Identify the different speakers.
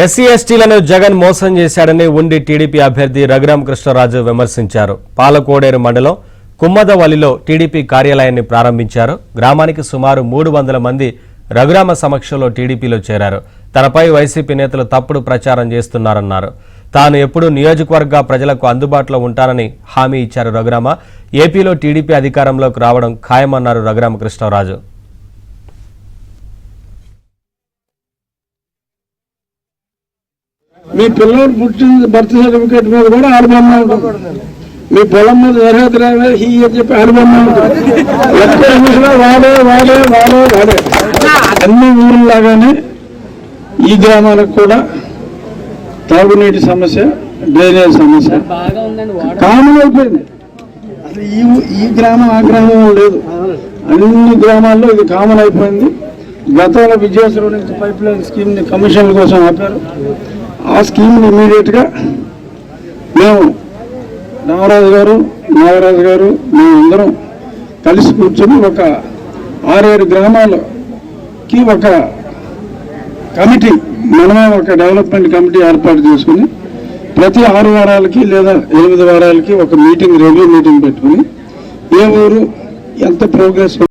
Speaker 1: SC ఎస్టీలను Jagan మోసం చేశాడని ఉండి టీడీపీ అభ్యర్థి రఘురామకృష్ణరాజు విమర్శించారు. పాలకోడేరు మండలం కుమ్మదవల్లిలో టీడీపీ కార్యాలయాన్ని ప్రారంభించారు. గ్రామానికి సుమారు 300 మంది రఘురామ సమక్షంలో టీడీపీలో చేరారు. తనపై వైసీపీ నేతలు తప్పుడు ప్రచారం చేస్తున్నారన్నారు. తాను ఎప్పుడూ నియోజకవర్గ ప్రజలకు అందుబాటులో ఉంటానని హామీ ఇచ్చారు రఘురామ. ఏపీలో టీడీపీ అధికారంలోకి రావడం ఖాయమన్నారు రఘురామకృష్ణరాజు.
Speaker 2: మీ పిల్లలు పుట్టిన బర్త్ సర్టిఫికేట్ మీద కూడా ఆడబొమ్మ ఉంటుంది. మీ పొలం మీద అర్హత హీ అని చెప్పి ఆడబొమ్మ ఉంటుంది. ఎక్కడ చూసినా వాడే వాడే వాడే వాడే. అన్ని ఊళ్ళలాగానే ఈ గ్రామాలకు కూడా తాగునీటి సమస్య, డ్రైనేజ్ సమస్య కామన్ అయిపోయింది. అసలు ఈ గ్రామం ఆ గ్రామం లేదు, అన్ని గ్రామాల్లో ఇది కామన్ అయిపోయింది. గతంలో విజయశ్వరం నుంచి పైప్ లైన్ స్కీమ్ని కమిషన్ల కోసం ఆపారు. ఆ స్కీమ్ని ఇమీడియట్గా మేము రామరాజు గారు, నాగరాజు గారు, మేమందరం కలిసి కూర్చొని ఒక 6-7 గ్రామాలకి ఒక కమిటీ, మనమే ఒక డెవలప్మెంట్ కమిటీ ఏర్పాటు చేసుకుని ప్రతి 6 వారాలకి లేదా 8 వారాలకి ఒక మీటింగ్, రెగ్యులర్ మీటింగ్ పెట్టుకుని ఏ ఊరు ఎంత ప్రోగ్రెస్